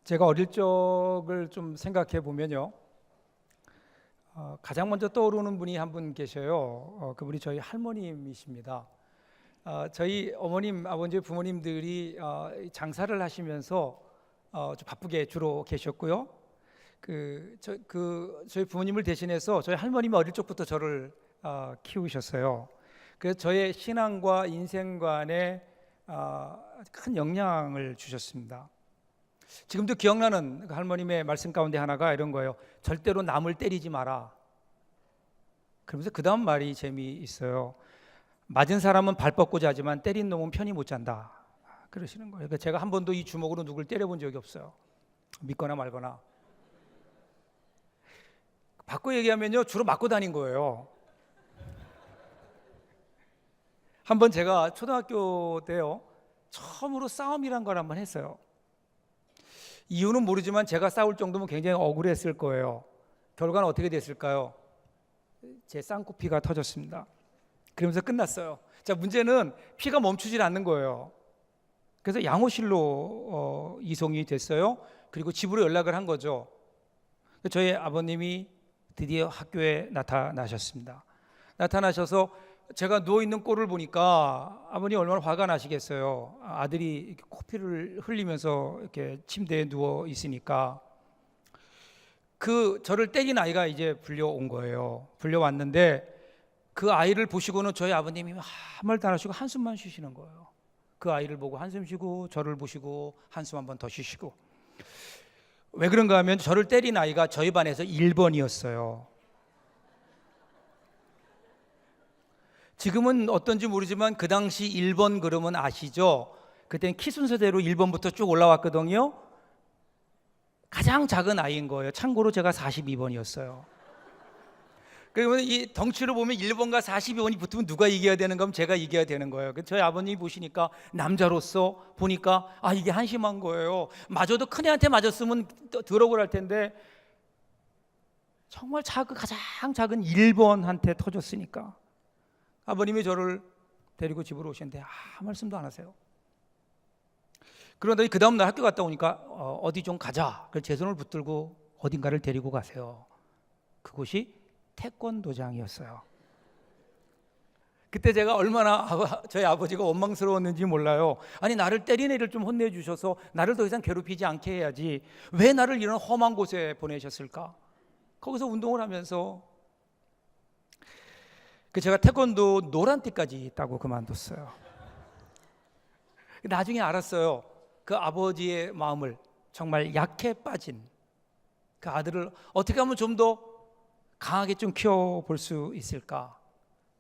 제가 어릴 적을 좀 생각해 보면요, 가장 먼저 떠오르는 분이 한 분 계셔요. 그분이 저희 할머님이십니다. 저희 어머님, 아버지, 부모님들이 장사를 하시면서 좀 바쁘게 주로 계셨고요. 저희 부모님을 대신해서 저희 할머님이 어릴 적부터 저를 키우셨어요. 그래서 저의 신앙과 인생관에 큰 영향을 주셨습니다. 지금도 기억나는 그 할머님의 말씀 가운데 하나가 이런 거예요. 절대로 남을 때리지 마라. 그러면서 그 다음 말이 재미있어요. 맞은 사람은 발 뻗고 자지만 때린 놈은 편히 못 잔다. 그러시는 거예요. 그러니까 제가 한 번도 이 주먹으로 누굴 때려본 적이 없어요. 믿거나 말거나. 바꿔 얘기하면요, 주로 맞고 다닌 거예요. 한 번 제가 초등학교 때요, 처음으로 싸움이란 걸 한번 했어요. 이유는 모르지만 제가 싸울 정도면 굉장히 억울했을 거예요. 결과는 어떻게 됐을까요? 제 쌍코피가 터졌습니다. 그러면서 끝났어요. 자, 문제는 피가 멈추질 않는 거예요. 그래서 양호실로 이송이 됐어요. 그리고 집으로 연락을 한 거죠. 저희 아버님이 드디어 학교에 나타나셨습니다. 나타나셔서 제가 누워있는 꼴을 보니까 아버님 얼마나 화가 나시겠어요. 아들이 코피를 흘리면서 이렇게 침대에 누워 있으니까. 저를 때린 아이가 이제 불려온 거예요. 불려왔는데 그 아이를 보시고는 저희 아버님이 아무 말도 안 하시고 한숨만 쉬시는 거예요. 그 아이를 보고 한숨 쉬고 저를 보시고 한숨 한 번 더 쉬시고. 왜 그런가 하면 저를 때린 아이가 저희 반에서 1번이었어요. 지금은 어떤지 모르지만 그 당시 1번 그러면 아시죠? 그때는 키 순서대로 1번부터 쭉 올라왔거든요. 가장 작은 아이인 거예요. 참고로 제가 42번이었어요. 그러면 이 덩치를 보면 1번과 42번이 붙으면 누가 이겨야 되는 거면 제가 이겨야 되는 거예요. 저희 아버님이 보시니까 남자로서 보니까 이게 한심한 거예요. 맞아도 큰애한테 맞았으면 덜 억울할 텐데 정말 가장 작은 1번한테 터졌으니까 아버님이 저를 데리고 집으로 오셨는데 아무 말씀도 안 하세요. 그런데 그 다음날 학교 갔다 오니까 어디 좀 가자. 그래서 제 손을 붙들고 어딘가를 데리고 가세요. 그곳이 태권도장이었어요. 그때 제가 얼마나 저희 아버지가 원망스러웠는지 몰라요. 아니, 나를 때린 애를 좀 혼내주셔서 나를 더 이상 괴롭히지 않게 해야지 왜 나를 이런 험한 곳에 보내셨을까. 거기서 운동을 하면서 제가 태권도 노란띠까지 있다고 그만뒀어요. 나중에 알았어요. 그 아버지의 마음을, 정말 약해 빠진 그 아들을 어떻게 하면 좀 더 강하게 좀 키워볼 수 있을까.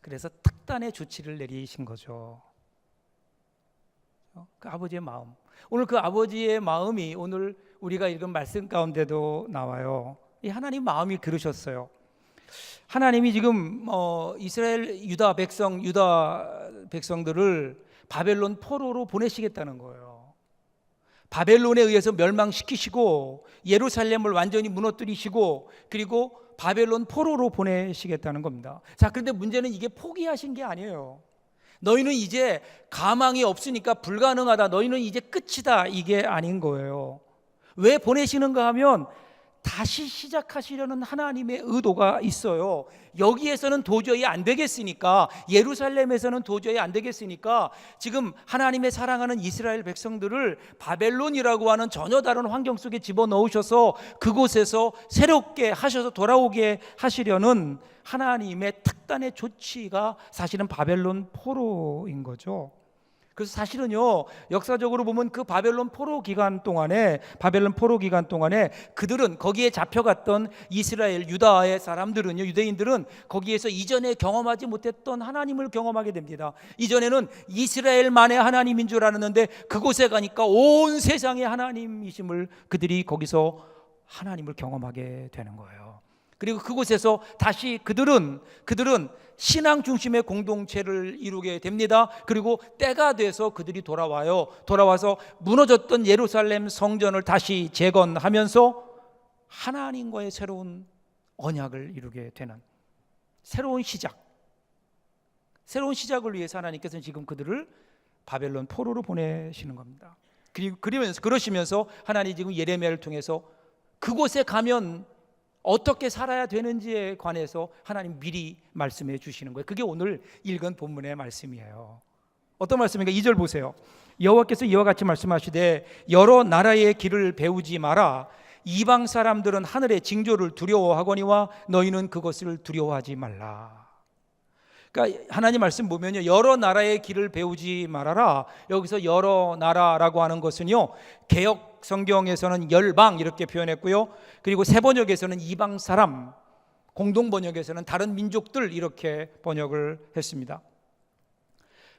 그래서 특단의 조치를 내리신 거죠. 그 아버지의 마음, 오늘 그 아버지의 마음이 오늘 우리가 읽은 말씀 가운데도 나와요. 이 하나님 마음이 그러셨어요. 하나님이 지금 이스라엘 유다 백성들을 바벨론 포로로 보내시겠다는 거예요. 바벨론에 의해서 멸망시키시고 예루살렘을 완전히 무너뜨리시고 그리고 바벨론 포로로 보내시겠다는 겁니다. 자, 그런데 문제는 이게 포기하신 게 아니에요. 너희는 이제 가망이 없으니까 불가능하다. 너희는 이제 끝이다. 이게 아닌 거예요. 왜 보내시는가 하면 다시 시작하시려는 하나님의 의도가 있어요. 여기에서는 도저히 안 되겠으니까, 예루살렘에서는 도저히 안 되겠으니까 지금 하나님의 사랑하는 이스라엘 백성들을 바벨론이라고 하는 전혀 다른 환경 속에 집어넣으셔서 그곳에서 새롭게 하셔서 돌아오게 하시려는 하나님의 특단의 조치가 사실은 바벨론 포로인 거죠. 그래서 사실은요, 역사적으로 보면 그 바벨론 포로 기간 동안에 그들은 거기에 잡혀갔던 이스라엘 유다의 사람들은요, 유대인들은 거기에서 이전에 경험하지 못했던 하나님을 경험하게 됩니다. 이전에는 이스라엘만의 하나님인 줄 알았는데 그곳에 가니까 온 세상의 하나님이심을 그들이 거기서 하나님을 경험하게 되는 거예요. 그리고 그곳에서 다시 그들은 신앙 중심의 공동체를 이루게 됩니다. 그리고 때가 돼서 그들이 돌아와서 무너졌던 예루살렘 성전을 다시 재건하면서 하나님과의 새로운 언약을 이루게 되는 새로운 시작을 위해서 하나님께서는 지금 그들을 바벨론 포로로 보내시는 겁니다. 그러시면서 하나님 지금 예레미야를 통해서 그곳에 가면 어떻게 살아야 되는지에 관해서 하나님 미리 말씀해 주시는 거예요. 그게 오늘 읽은 본문의 말씀이에요. 어떤 말씀인가? 2절 보세요. 여호와께서 이와 같이 말씀하시되 여러 나라의 길을 배우지 마라. 이방 사람들은 하늘의 징조를 두려워하거니와 너희는 그것을 두려워하지 말라. 그러니까 하나님 말씀 보면요, 여러 나라의 길을 배우지 말아라. 여기서 여러 나라라고 하는 것은요, 개역 성경에서는 열방 이렇게 표현했고요, 그리고 새 번역에서는 이방 사람, 공동 번역에서는 다른 민족들 이렇게 번역을 했습니다.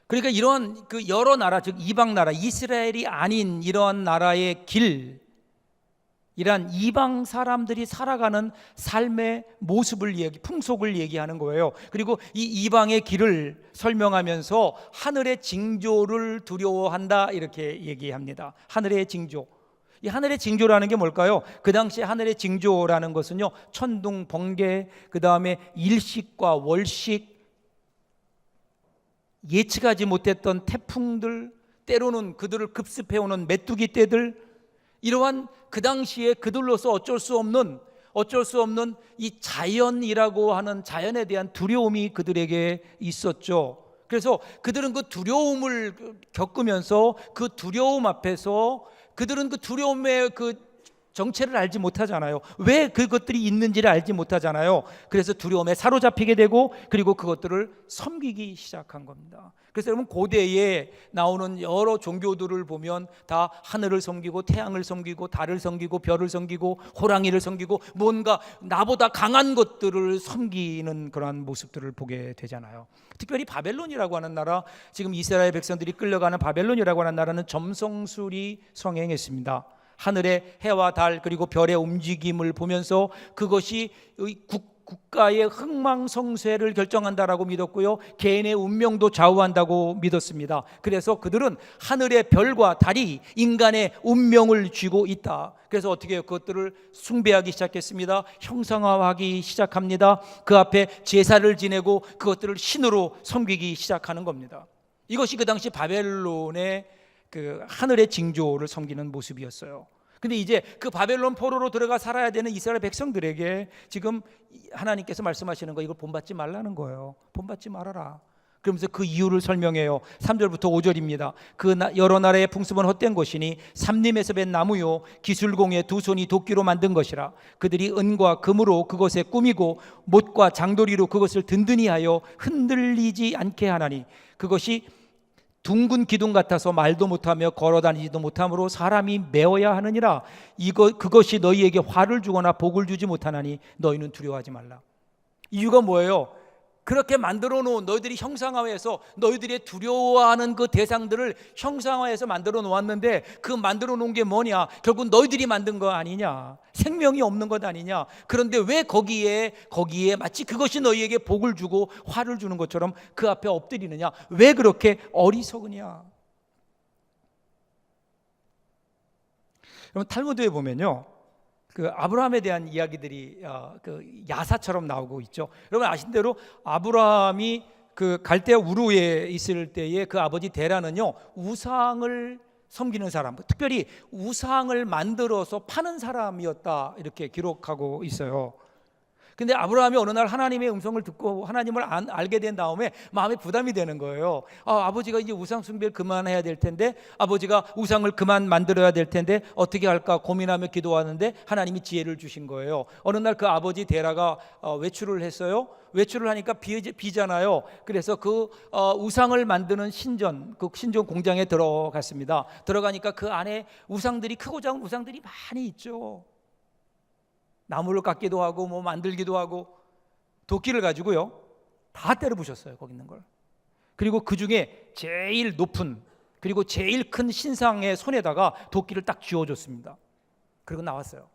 그러니까 이러한 그 여러 나라, 즉 이방 나라, 이스라엘이 아닌 이러한 나라의 길, 이란 이방 사람들이 살아가는 삶의 모습을 풍속을 얘기하는 거예요. 그리고 이 이방의 길을 설명하면서 하늘의 징조를 두려워한다 이렇게 얘기합니다. 하늘의 징조. 이 하늘의 징조라는 게 뭘까요? 그 당시 하늘의 징조라는 것은요, 천둥, 번개, 그 다음에 일식과 월식, 예측하지 못했던 태풍들, 때로는 그들을 급습해오는 메뚜기 떼들, 이러한 그 당시에 그들로서 어쩔 수 없는 이 자연이라고 하는 자연에 대한 두려움이 그들에게 있었죠. 그래서 그들은 그 두려움을 겪으면서 그 두려움 앞에서 그들은 그 두려움의 그 정체를 알지 못하잖아요. 왜 그것들이 있는지를 알지 못하잖아요. 그래서 두려움에 사로잡히게 되고 그리고 그것들을 섬기기 시작한 겁니다. 그래서 여러분, 고대에 나오는 여러 종교들을 보면 다 하늘을 섬기고 태양을 섬기고 달을 섬기고 별을 섬기고 호랑이를 섬기고 뭔가 나보다 강한 것들을 섬기는 그러한 모습들을 보게 되잖아요. 특별히 바벨론이라고 하는 나라, 지금 이스라엘 백성들이 끌려가는 바벨론이라고 하는 나라는 점성술이 성행했습니다. 하늘의 해와 달 그리고 별의 움직임을 보면서 그것이 국가의 흥망성쇠를 결정한다라고 믿었고요, 개인의 운명도 좌우한다고 믿었습니다. 그래서 그들은 하늘의 별과 달이 인간의 운명을 쥐고 있다. 그래서 어떻게 해요? 그것들을 숭배하기 시작했습니다. 형상화하기 시작합니다. 그 앞에 제사를 지내고 그것들을 신으로 섬기기 시작하는 겁니다. 이것이 그 당시 바벨론의 그 하늘의 징조를 섬기는 모습이었어요. 근데 이제 그 바벨론 포로로 들어가 살아야 되는 이스라엘 백성들에게 지금 하나님께서 말씀하시는 거, 이걸 본받지 말라는 거예요. 본받지 말아라. 그러면서 그 이유를 설명해요. 3절부터 5절입니다. 그 여러 나라의 풍습은 헛된 것이니 삼림에서 벤 나무요 기술공의 두 손이 도끼로 만든 것이라. 그들이 은과 금으로 그것에 꾸미고 못과 장도리로 그것을 든든히 하여 흔들리지 않게 하나니 그것이 둥근 기둥 같아서 말도 못하며 걸어다니지도 못하므로 사람이 메어야 하느니라. 그것이 너희에게 화를 주거나 복을 주지 못하나니 너희는 두려워하지 말라. 이유가 뭐예요? 그렇게 만들어 놓은, 너희들이 형상화해서 너희들이 두려워하는 그 대상들을 형상화해서 만들어 놓았는데 그 만들어 놓은 게 뭐냐? 결국 너희들이 만든 거 아니냐? 생명이 없는 것 아니냐? 그런데 왜 거기에 마치 그것이 너희에게 복을 주고 화를 주는 것처럼 그 앞에 엎드리느냐? 왜 그렇게 어리석으냐? 여러분, 탈무드에 보면요, 그 아브라함에 대한 이야기들이 그 야사처럼 나오고 있죠. 여러분 아신 대로 아브라함이 그 갈대아 우르에 있을 때에 그 아버지 데라는요, 우상을 섬기는 사람, 특별히 우상을 만들어서 파는 사람이었다 이렇게 기록하고 있어요. 근데 아브라함이 어느 날 하나님의 음성을 듣고 하나님을 알게 된 다음에 마음에 부담이 되는 거예요. 아버지가 이제 우상 숭배를 그만해야 될 텐데, 아버지가 우상을 그만 만들어야 될 텐데 어떻게 할까 고민하며 기도하는데 하나님이 지혜를 주신 거예요. 어느 날 그 아버지 데라가 외출을 했어요. 외출을 하니까 비잖아요. 그래서 그 우상을 만드는 그 신전 공장에 들어갔습니다. 들어가니까 그 안에 우상들이, 크고 작은 우상들이 많이 있죠. 나무를 깎기도 하고 뭐 만들기도 하고, 도끼를 가지고요 다 때려 부셨어요, 거기 있는 걸. 그리고 그 중에 제일 높은 그리고 제일 큰 신상의 손에다가 도끼를 딱 쥐어줬습니다. 그리고 나왔어요.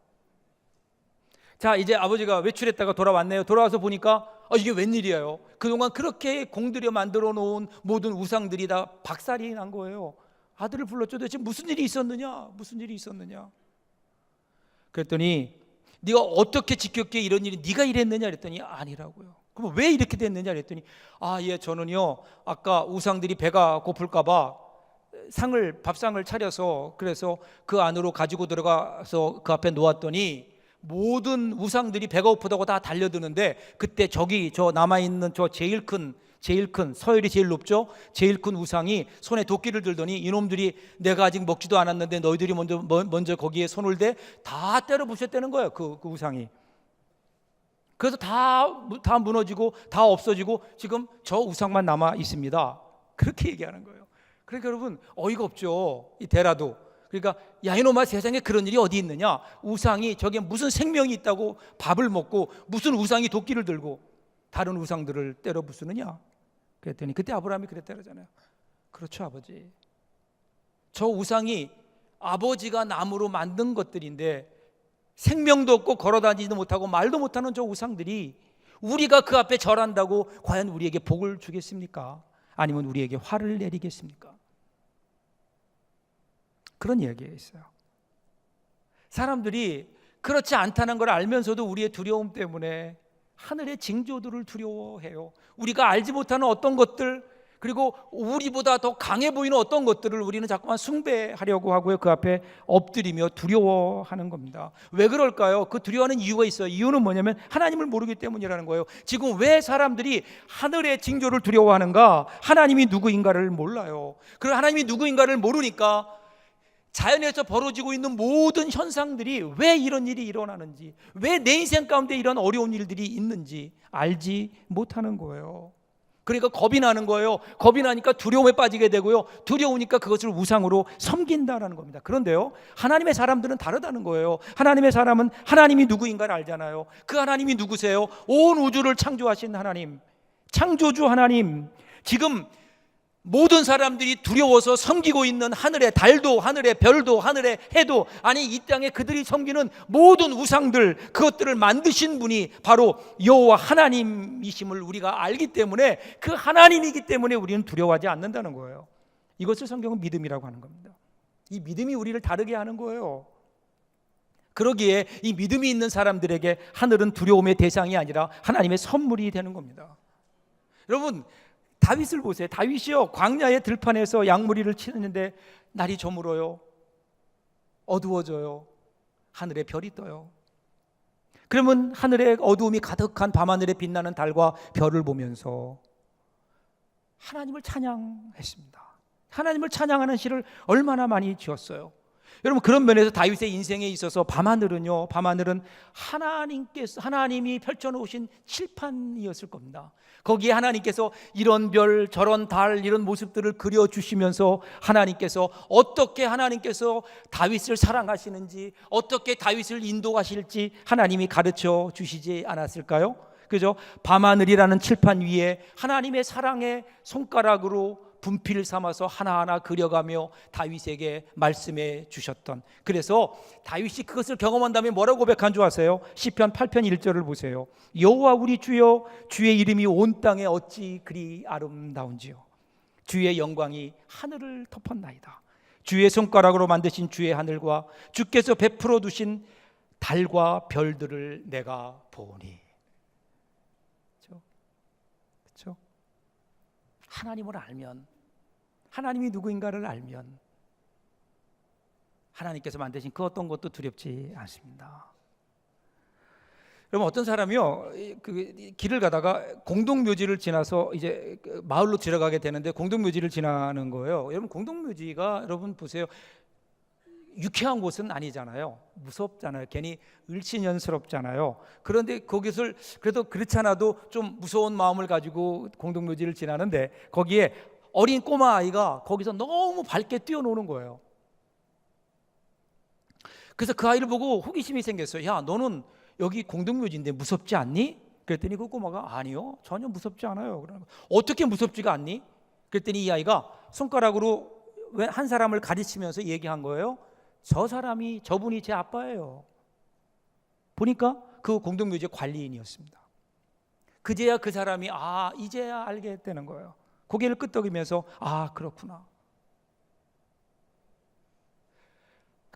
자, 이제 아버지가 외출했다가 돌아왔네요. 돌아와서 보니까 이게 웬일이에요? 그동안 그렇게 공들여 만들어 놓은 모든 우상들이 다 박살이 난 거예요. 아들을 불렀죠. 도대체 무슨 일이 있었느냐? 무슨 일이 있었느냐? 그랬더니 네가 어떻게 지켰기에 이런 일이, 네가 이랬느냐 그랬더니 아니라고요. 그럼 왜 이렇게 됐느냐 그랬더니 저는요 아까 우상들이 배가 고플까 봐 밥상을 차려서 그래서 그 안으로 가지고 들어가서 그 앞에 놓았더니 모든 우상들이 배가 고프다고 다 달려드는데, 그때 저기 저 남아있는 저 제일 큰 서열이 제일 높죠, 제일 큰 우상이 손에 도끼를 들더니 이놈들이 내가 아직 먹지도 않았는데 너희들이 먼저 거기에 손을 대 다 때려 부셨다는 거예요. 그 우상이. 그래서 다 무너지고 다 없어지고 지금 저 우상만 남아 있습니다. 그렇게 얘기하는 거예요. 그러니까 여러분 어이가 없죠, 이 데라도. 그러니까 야 이놈아, 세상에 그런 일이 어디 있느냐, 우상이 저게 무슨 생명이 있다고 밥을 먹고 무슨 우상이 도끼를 들고 다른 우상들을 때려 부수느냐. 그랬더니 그때 아브라함이 그랬다잖아요. 그렇죠 아버지, 저 우상이 아버지가 나무로 만든 것들인데 생명도 없고 걸어다니지도 못하고 말도 못하는 저 우상들이 우리가 그 앞에 절한다고 과연 우리에게 복을 주겠습니까? 아니면 우리에게 화를 내리겠습니까? 그런 이야기가 있어요. 사람들이 그렇지 않다는 걸 알면서도 우리의 두려움 때문에 하늘의 징조들을 두려워해요. 우리가 알지 못하는 어떤 것들, 그리고 우리보다 더 강해 보이는 어떤 것들을 우리는 자꾸만 숭배하려고 하고요, 그 앞에 엎드리며 두려워하는 겁니다. 왜 그럴까요? 그 두려워하는 이유가 있어요. 이유는 뭐냐면 하나님을 모르기 때문이라는 거예요. 지금 왜 사람들이 하늘의 징조를 두려워하는가? 하나님이 누구인가를 몰라요. 그리고 하나님이 누구인가를 모르니까 자연에서 벌어지고 있는 모든 현상들이 왜 이런 일이 일어나는지, 왜 내 인생 가운데 이런 어려운 일들이 있는지 알지 못하는 거예요. 그러니까 겁이 나는 거예요. 겁이 나니까 두려움에 빠지게 되고요, 두려우니까 그것을 우상으로 섬긴다라는 겁니다. 그런데요, 하나님의 사람들은 다르다는 거예요. 하나님의 사람은 하나님이 누구인가를 알잖아요. 그 하나님이 누구세요? 온 우주를 창조하신 하나님, 창조주 하나님. 지금 모든 사람들이 두려워서 섬기고 있는 하늘의 달도, 하늘의 별도, 하늘의 해도, 아니 이 땅에 그들이 섬기는 모든 우상들, 그것들을 만드신 분이 바로 여호와 하나님이심을 우리가 알기 때문에, 그 하나님이기 때문에 우리는 두려워하지 않는다는 거예요. 이것을 성경은 믿음이라고 하는 겁니다. 이 믿음이 우리를 다르게 하는 거예요. 그러기에 이 믿음이 있는 사람들에게 하늘은 두려움의 대상이 아니라 하나님의 선물이 되는 겁니다. 여러분 다윗을 보세요. 다윗이요, 광야의 들판에서 양무리를 치는데 날이 저물어요, 어두워져요, 하늘에 별이 떠요. 그러면 하늘에 어두움이 가득한 밤하늘에 빛나는 달과 별을 보면서 하나님을 찬양했습니다. 하나님을 찬양하는 시를 얼마나 많이 지었어요. 여러분 그런 면에서 다윗의 인생에 있어서 밤하늘은 하나님이 펼쳐놓으신 칠판이었을 겁니다. 거기에 하나님께서 이런 별 저런 달 이런 모습들을 그려주시면서 어떻게 하나님께서 다윗을 사랑하시는지, 어떻게 다윗을 인도하실지 하나님이 가르쳐 주시지 않았을까요? 그죠? 밤하늘이라는 칠판 위에 하나님의 사랑의 손가락으로 분필 삼아서 하나하나 그려가며 다윗에게 말씀해 주셨던, 그래서 다윗이 그것을 경험한 다음에 뭐라고 고백한 줄 아세요? 시편 8편 1절을 보세요. 여호와 우리 주여, 주의 이름이 온 땅에 어찌 그리 아름다운지요. 주의 영광이 하늘을 덮었나이다. 주의 손가락으로 만드신 주의 하늘과 주께서 베풀어 두신 달과 별들을 내가 보니. 그렇죠? 하나님을 알면, 하나님이 누구인가를 알면 하나님께서 만드신 그 어떤 것도 두렵지 않습니다. 여러분 어떤 사람이요, 그 길을 가다가 공동묘지를 지나서 이제 마을로 들어가게 되는데 공동묘지를 지나는 거예요. 여러분 공동묘지가 여러분 보세요, 유쾌한 곳은 아니잖아요. 무섭잖아요. 괜히 을씨년스럽잖아요. 그런데 거기서 그래도 그렇지 않아도 좀 무서운 마음을 가지고 공동묘지를 지나는데 거기에 어린 꼬마 아이가 거기서 너무 밝게 뛰어노는 거예요. 그래서 그 아이를 보고 호기심이 생겼어요. 야, 너는 여기 공동묘지인데 무섭지 않니? 그랬더니 그 꼬마가 아니요, 전혀 무섭지 않아요. 어떻게 무섭지가 않니? 그랬더니 이 아이가 손가락으로 한 사람을 가르치면서 얘기한 거예요. 저분이 제 아빠예요. 보니까 그 공동묘지 관리인이었습니다. 그제야 그 사람이 이제야 알게 되는 거예요. 고개를 끄덕이면서 그렇구나.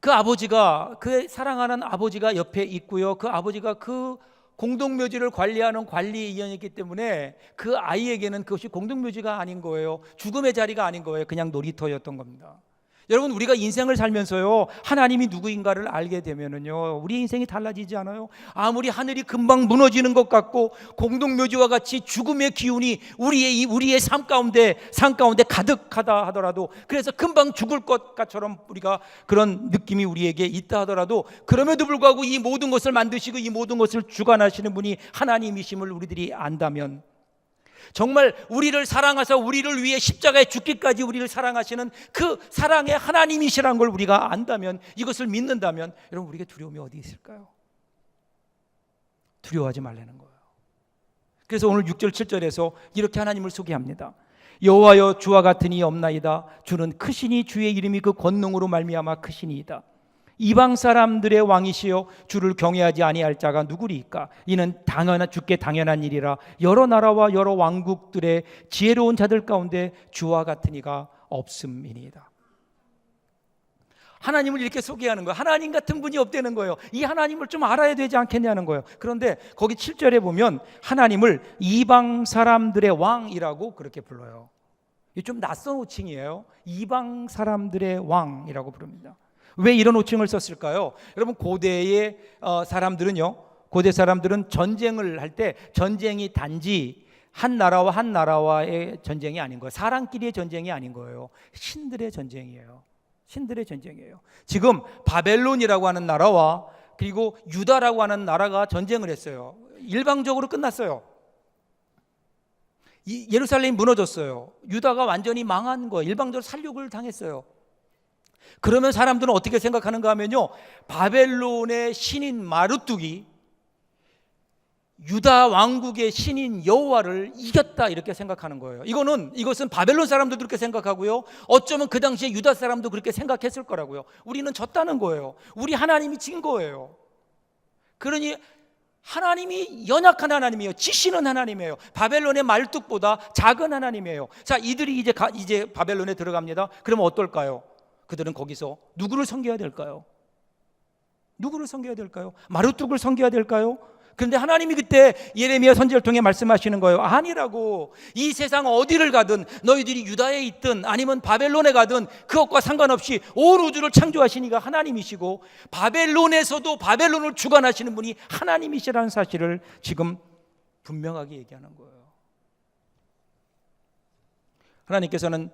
그 아버지가, 그 사랑하는 아버지가 옆에 있고요, 그 아버지가 그 공동묘지를 관리하는 관리인이었기 때문에 그 아이에게는 그것이 공동묘지가 아닌 거예요. 죽음의 자리가 아닌 거예요. 그냥 놀이터였던 겁니다. 여러분, 우리가 인생을 살면서요, 하나님이 누구인가를 알게 되면은요, 우리 인생이 달라지지 않아요? 아무리 하늘이 금방 무너지는 것 같고 공동묘지와 같이 죽음의 기운이 우리의 삶 가운데 가득하다 하더라도, 그래서 금방 죽을 것처럼 우리가 그런 느낌이 우리에게 있다 하더라도, 그럼에도 불구하고 이 모든 것을 만드시고 이 모든 것을 주관하시는 분이 하나님이심을 우리들이 안다면, 정말 우리를 사랑하사 우리를 위해 십자가에 죽기까지 우리를 사랑하시는 그 사랑의 하나님이시라는 걸 우리가 안다면, 이것을 믿는다면, 여러분, 우리에게 두려움이 어디 있을까요? 두려워하지 말라는 거예요. 그래서 오늘 6절 7절에서 이렇게 하나님을 소개합니다. 여호와여, 주와 같은 이 없나이다. 주는 크시니 주의 이름이 그 권능으로 말미암아 크시니이다. 이방 사람들의 왕이시여, 주를 경외하지 아니할 자가 누구리이까? 이는 주께 당연한 일이라. 여러 나라와 여러 왕국들의 지혜로운 자들 가운데 주와 같은 이가 없음이니이다. 하나님을 이렇게 소개하는 거예요. 하나님 같은 분이 없다는 거예요. 이 하나님을 좀 알아야 되지 않겠냐는 거예요. 그런데 거기 7절에 보면 하나님을 이방 사람들의 왕이라고 그렇게 불러요. 이게 좀 낯선 호칭이에요. 이방 사람들의 왕이라고 부릅니다. 왜 이런 호칭을 썼을까요? 여러분, 고대 사람들은 전쟁을 할 때 전쟁이 단지 한 나라와 한 나라와의 전쟁이 아닌 거예요. 사람끼리의 전쟁이 아닌 거예요. 신들의 전쟁이에요. 신들의 전쟁이에요. 지금 바벨론이라고 하는 나라와 그리고 유다라고 하는 나라가 전쟁을 했어요. 일방적으로 끝났어요. 예루살렘이 무너졌어요. 유다가 완전히 망한 거예요. 일방적으로 살육을 당했어요. 그러면 사람들은 어떻게 생각하는가 하면요, 바벨론의 신인 마르뚝이 유다 왕국의 신인 여호와를 이겼다, 이렇게 생각하는 거예요. 이것은 바벨론 사람도 그렇게 생각하고요, 어쩌면 그 당시에 유다 사람도 그렇게 생각했을 거라고요. 우리는 졌다는 거예요. 우리 하나님이 진 거예요. 그러니 하나님이 연약한 하나님이에요. 지시는 하나님이에요. 바벨론의 말뚝보다 작은 하나님이에요. 자, 이들이 이제 바벨론에 들어갑니다. 그러면 어떨까요? 그들은 거기서 누구를 섬겨야 될까요? 누구를 섬겨야 될까요? 마르뚝을 섬겨야 될까요? 그런데 하나님이 그때 예레미야 선지자를 통해 말씀하시는 거예요. 아니라고. 이 세상 어디를 가든, 너희들이 유다에 있든 아니면 바벨론에 가든 그것과 상관없이 온 우주를 창조하신 이가 하나님이시고, 바벨론에서도 바벨론을 주관하시는 분이 하나님이시라는 사실을 지금 분명하게 얘기하는 거예요. 하나님께서는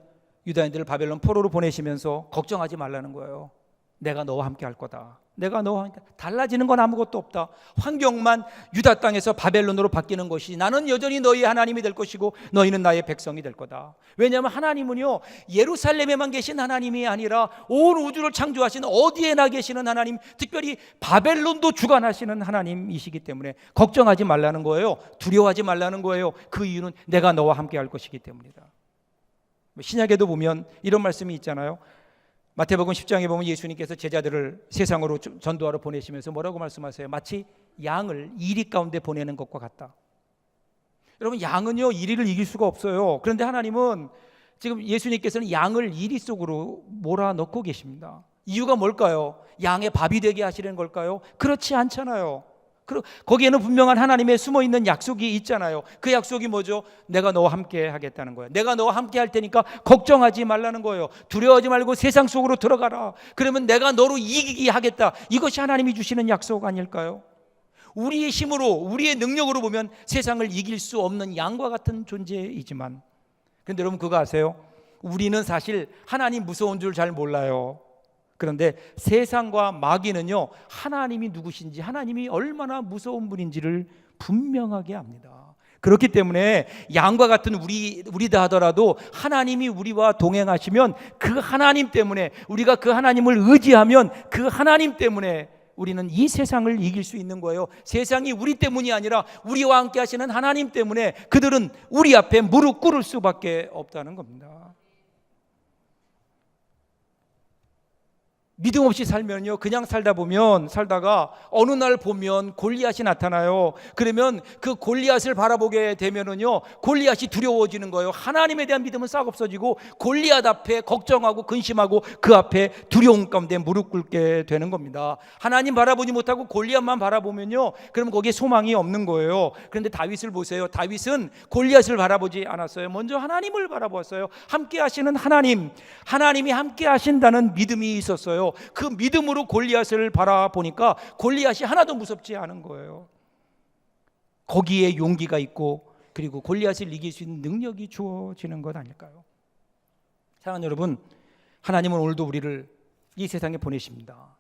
유다인들을 바벨론 포로로 보내시면서 걱정하지 말라는 거예요. 내가 너와 함께 할 거다. 내가 너와 함께. 달라지는 건 아무것도 없다. 환경만 유다 땅에서 바벨론으로 바뀌는 것이, 나는 여전히 너희의 하나님이 될 것이고 너희는 나의 백성이 될 거다. 왜냐하면 하나님은요, 예루살렘에만 계신 하나님이 아니라 온 우주를 창조하신 어디에나 계시는 하나님, 특별히 바벨론도 주관하시는 하나님이시기 때문에 걱정하지 말라는 거예요. 두려워하지 말라는 거예요. 그 이유는 내가 너와 함께 할 것이기 때문이다. 신약에도 보면 이런 말씀이 있잖아요. 마태복음 10장에 보면 예수님께서 제자들을 세상으로 전도하러 보내시면서 뭐라고 말씀하세요? 마치 양을 이리 가운데 보내는 것과 같다. 여러분, 양은요, 이리를 이길 수가 없어요. 그런데 하나님은 지금 예수님께서는 양을 이리 속으로 몰아넣고 계십니다. 이유가 뭘까요? 양의 밥이 되게 하시는 걸까요? 그렇지 않잖아요. 거기에는 분명한 하나님의 숨어있는 약속이 있잖아요. 그 약속이 뭐죠? 내가 너와 함께 하겠다는 거예요. 내가 너와 함께 할 테니까 걱정하지 말라는 거예요. 두려워하지 말고 세상 속으로 들어가라. 그러면 내가 너로 이기게 하겠다. 이것이 하나님이 주시는 약속 아닐까요? 우리의 힘으로, 우리의 능력으로 보면 세상을 이길 수 없는 양과 같은 존재이지만, 그런데 여러분 그거 아세요? 우리는 사실 하나님 무서운 줄 잘 몰라요. 그런데 세상과 마귀는요, 하나님이 누구신지, 하나님이 얼마나 무서운 분인지를 분명하게 압니다. 그렇기 때문에 양과 같은 우리다 하더라도 하나님이 우리와 동행하시면 그 하나님 때문에, 우리가 그 하나님을 의지하면 그 하나님 때문에 우리는 이 세상을 이길 수 있는 거예요. 세상이 우리 때문이 아니라 우리와 함께 하시는 하나님 때문에 그들은 우리 앞에 무릎 꿇을 수밖에 없다는 겁니다. 믿음 없이 살면요, 그냥 살다가 어느 날 보면 골리앗이 나타나요. 그러면 그 골리앗을 바라보게 되면은요, 골리앗이 두려워지는 거예요. 하나님에 대한 믿음은 싹 없어지고 골리앗 앞에 걱정하고 근심하고 그 앞에 두려움 가운데 무릎 꿇게 되는 겁니다. 하나님 바라보지 못하고 골리앗만 바라보면요, 그러면 거기에 소망이 없는 거예요. 그런데 다윗을 보세요. 다윗은 골리앗을 바라보지 않았어요. 먼저 하나님을 바라보았어요. 함께 하시는 하나님이 함께 하신다는 믿음이 있었어요. 그 믿음으로 골리앗을 바라보니까 골리앗이 하나도 무섭지 않은 거예요. 거기에 용기가 있고 그리고 골리앗을 이길 수 있는 능력이 주어지는 것 아닐까요? 사랑하는 여러분, 하나님은 오늘도 우리를 이 세상에 보내십니다.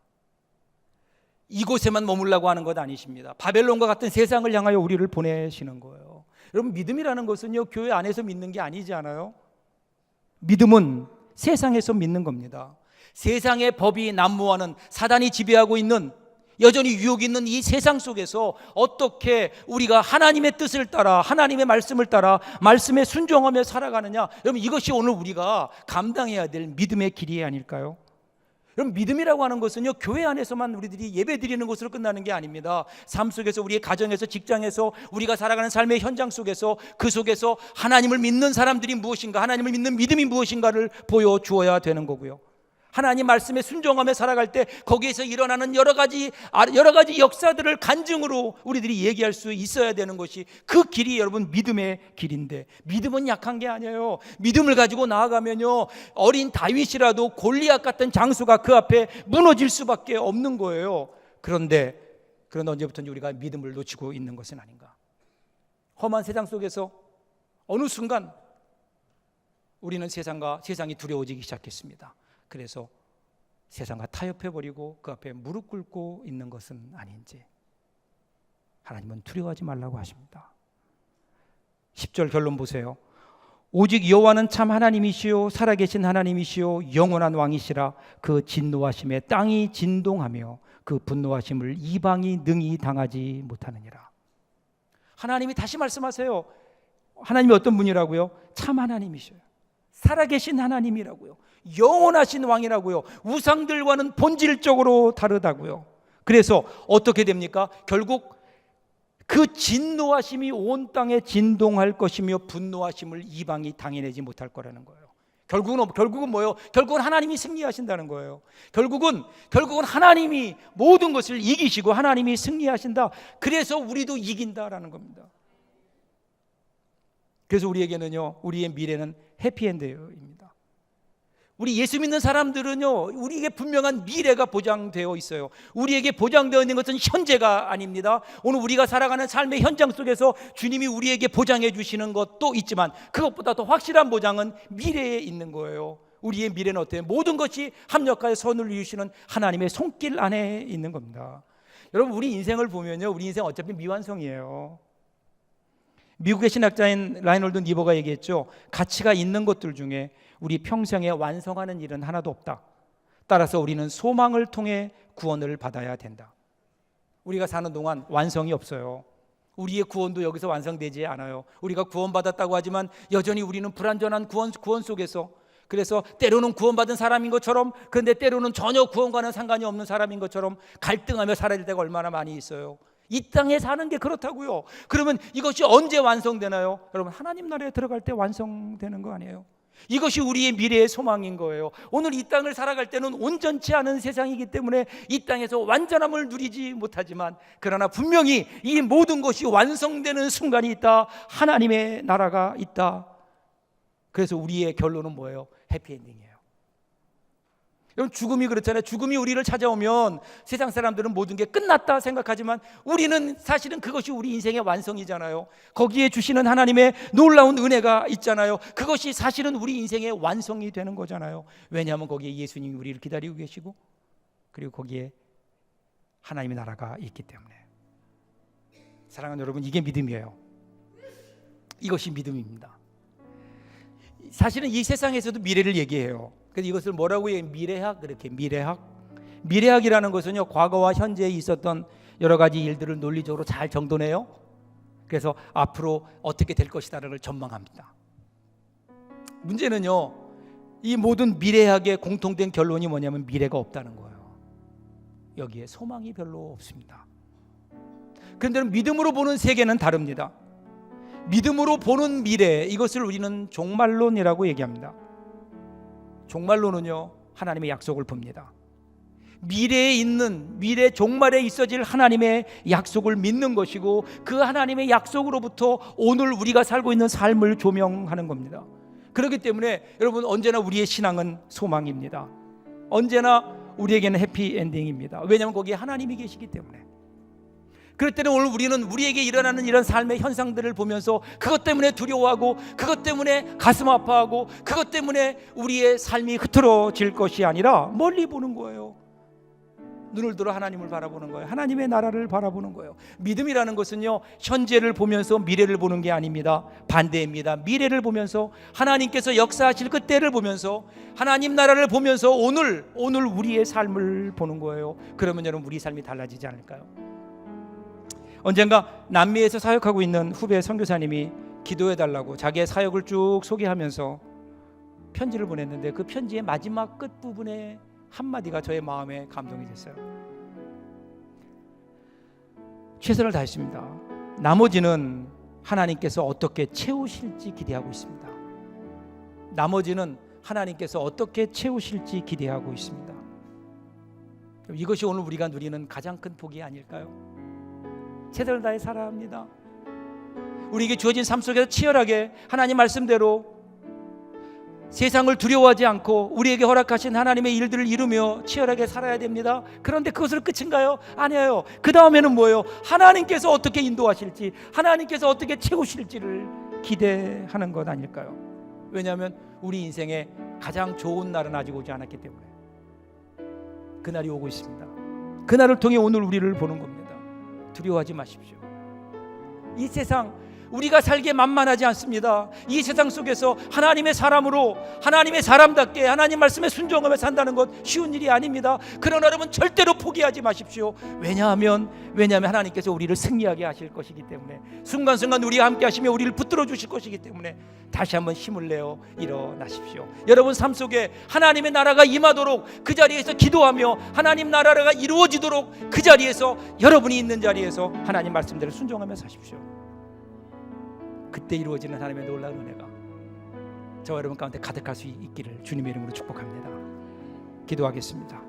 이곳에만 머물라고 하는 것 아니십니다. 바벨론과 같은 세상을 향하여 우리를 보내시는 거예요. 여러분, 믿음이라는 것은요, 교회 안에서 믿는 게 아니지 않아요? 믿음은 세상에서 믿는 겁니다. 세상의 법이 난무하는, 사단이 지배하고 있는, 여전히 유혹이 있는 이 세상 속에서 어떻게 우리가 하나님의 뜻을 따라, 하나님의 말씀을 따라 말씀에 순종하며 살아가느냐, 여러분, 이것이 오늘 우리가 감당해야 될 믿음의 길이 아닐까요? 여러분, 믿음이라고 하는 것은요, 교회 안에서만 우리들이 예배 드리는 것으로 끝나는 게 아닙니다. 삶 속에서, 우리의 가정에서, 직장에서, 우리가 살아가는 삶의 현장 속에서, 그 속에서 하나님을 믿는 사람들이 무엇인가, 하나님을 믿는 믿음이 무엇인가를 보여주어야 되는 거고요. 하나님 말씀에 순종하며 살아갈 때 거기에서 일어나는 여러 가지 역사들을 간증으로 우리들이 얘기할 수 있어야 되는 것이, 그 길이 여러분 믿음의 길인데, 믿음은 약한 게 아니에요. 믿음을 가지고 나아가면요, 어린 다윗이라도 골리앗 같은 장수가 그 앞에 무너질 수밖에 없는 거예요. 그런데 언제부턴지 우리가 믿음을 놓치고 있는 것은 아닌가. 험한 세상 속에서 어느 순간 우리는 세상이 두려워지기 시작했습니다. 그래서 세상과 타협해버리고 그 앞에 무릎 꿇고 있는 것은 아닌지. 하나님은 두려워하지 말라고 하십니다. 10절 결론 보세요. 오직 여호와는 참 하나님이시요 살아계신 하나님이시요 영원한 왕이시라. 그 진노하심에 땅이 진동하며 그 분노하심을 이방이 능히 당하지 못하느니라. 하나님이 다시 말씀하세요. 하나님이 어떤 분이라고요? 참 하나님이셔요. 살아계신 하나님이라고요. 영원하신 왕이라고요. 우상들과는 본질적으로 다르다고요. 그래서 어떻게 됩니까? 결국 그 진노하심이 온 땅에 진동할 것이며 분노하심을 이방이 당해내지 못할 거라는 거예요. 결국은 뭐예요? 결국은 하나님이 승리하신다는 거예요. 결국은 하나님이 모든 것을 이기시고 하나님이 승리하신다. 그래서 우리도 이긴다라는 겁니다. 그래서 우리에게는요, 우리의 미래는 해피엔드입니다. 우리 예수 믿는 사람들은요, 우리에게 분명한 미래가 보장되어 있어요. 우리에게 보장되어 있는 것은 현재가 아닙니다. 오늘 우리가 살아가는 삶의 현장 속에서 주님이 우리에게 보장해 주시는 것도 있지만 그것보다 더 확실한 보장은 미래에 있는 거예요. 우리의 미래는 어때요? 모든 것이 합력하여 선을 이루시는 하나님의 손길 안에 있는 겁니다. 여러분, 우리 인생을 보면요, 우리 인생 어차피 미완성이에요. 미국의 신학자인 라이놀드 니버가 얘기했죠. 가치가 있는 것들 중에 우리 평생에 완성하는 일은 하나도 없다. 따라서 우리는 소망을 통해 구원을 받아야 된다. 우리가 사는 동안 완성이 없어요. 우리의 구원도 여기서 완성되지 않아요. 우리가 구원받았다고 하지만 여전히 우리는 불완전한 구원 속에서, 그래서 때로는 구원받은 사람인 것처럼, 그런데 때로는 전혀 구원과는 상관이 없는 사람인 것처럼 갈등하며 살아야 될 때가 얼마나 많이 있어요. 이 땅에 사는 게 그렇다고요. 그러면 이것이 언제 완성되나요? 여러분, 하나님 나라에 들어갈 때 완성되는 거 아니에요? 이것이 우리의 미래의 소망인 거예요. 오늘 이 땅을 살아갈 때는 온전치 않은 세상이기 때문에 이 땅에서 완전함을 누리지 못하지만, 그러나 분명히 이 모든 것이 완성되는 순간이 있다. 하나님의 나라가 있다. 그래서 우리의 결론은 뭐예요? 해피엔딩이에요. 여러분, 죽음이 그렇잖아요. 죽음이 우리를 찾아오면 세상 사람들은 모든 게 끝났다 생각하지만 우리는 사실은 그것이 우리 인생의 완성이잖아요. 거기에 주시는 하나님의 놀라운 은혜가 있잖아요. 그것이 사실은 우리 인생의 완성이 되는 거잖아요. 왜냐하면 거기에 예수님이 우리를 기다리고 계시고, 그리고 거기에 하나님의 나라가 있기 때문에. 사랑하는 여러분, 이게 믿음이에요. 이것이 믿음입니다. 사실은 이 세상에서도 미래를 얘기해요. 그래서 이것을 뭐라고 해요? 미래학. 그렇게 미래학이라는 것은요, 과거와 현재에 있었던 여러 가지 일들을 논리적으로 잘 정돈해요. 그래서 앞으로 어떻게 될 것이다라는 걸 전망합니다. 문제는요, 이 모든 미래학의 공통된 결론이 뭐냐면 미래가 없다는 거예요. 여기에 소망이 별로 없습니다. 그런데 믿음으로 보는 세계는 다릅니다. 믿음으로 보는 미래, 이것을 우리는 종말론이라고 얘기합니다. 종말론은요, 하나님의 약속을 봅니다. 미래에 있는, 미래 종말에 있어질 하나님의 약속을 믿는 것이고, 그 하나님의 약속으로부터 오늘 우리가 살고 있는 삶을 조명하는 겁니다. 그렇기 때문에 여러분, 언제나 우리의 신앙은 소망입니다. 언제나 우리에게는 해피엔딩입니다. 왜냐하면 거기에 하나님이 계시기 때문에. 그럴 때는 오늘 우리는 우리에게 일어나는 이런 삶의 현상들을 보면서 그것 때문에 두려워하고, 그것 때문에 가슴 아파하고, 그것 때문에 우리의 삶이 흐트러질 것이 아니라 멀리 보는 거예요. 눈을 들어 하나님을 바라보는 거예요. 하나님의 나라를 바라보는 거예요. 믿음이라는 것은요, 현재를 보면서 미래를 보는 게 아닙니다. 반대입니다. 미래를 보면서, 하나님께서 역사하실 그 때를 보면서, 하나님 나라를 보면서 오늘 우리의 삶을 보는 거예요. 그러면 여러분, 우리 삶이 달라지지 않을까요? 언젠가 남미에서 사역하고 있는 후배 선교사님이 기도해달라고 자기의 사역을 쭉 소개하면서 편지를 보냈는데, 그 편지의 마지막 끝부분에 한마디가 저의 마음에 감동이 됐어요. 최선을 다했습니다. 나머지는 하나님께서 어떻게 채우실지 기대하고 있습니다. 나머지는 하나님께서 어떻게 채우실지 기대하고 있습니다. 이것이 오늘 우리가 누리는 가장 큰 복이 아닐까요? 최선을 다해 살아야 합니다. 우리에게 주어진 삶 속에서 치열하게 하나님 말씀대로 세상을 두려워하지 않고 우리에게 허락하신 하나님의 일들을 이루며 치열하게 살아야 됩니다. 그런데 그것으로 끝인가요? 아니에요. 그 다음에는 뭐예요? 하나님께서 어떻게 인도하실지, 하나님께서 어떻게 채우실지를 기대하는 것 아닐까요? 왜냐하면 우리 인생에 가장 좋은 날은 아직 오지 않았기 때문에. 그날이 오고 있습니다. 그날을 통해 오늘 우리를 보는 겁니다. 두려워하지 마십시오. 이 세상, 우리가 살기에 만만하지 않습니다. 이 세상 속에서 하나님의 사람으로, 하나님의 사람답게 하나님 말씀에 순종하며 산다는 것 쉬운 일이 아닙니다. 그러나 여러분, 절대로 포기하지 마십시오. 왜냐하면 하나님께서 우리를 승리하게 하실 것이기 때문에, 순간순간 우리와 함께 하시며 우리를 붙들어 주실 것이기 때문에 다시 한번 힘을 내어 일어나십시오. 여러분 삶 속에 하나님의 나라가 임하도록 그 자리에서 기도하며 하나님 나라가 이루어지도록 그 자리에서, 여러분이 있는 자리에서 하나님 말씀대로 순종하며 사십시오. 그때 이루어지는 하나님의 놀라운 은혜가 저와 여러분 가운데 가득할 수 있기를 주님의 이름으로 축복합니다. 기도하겠습니다.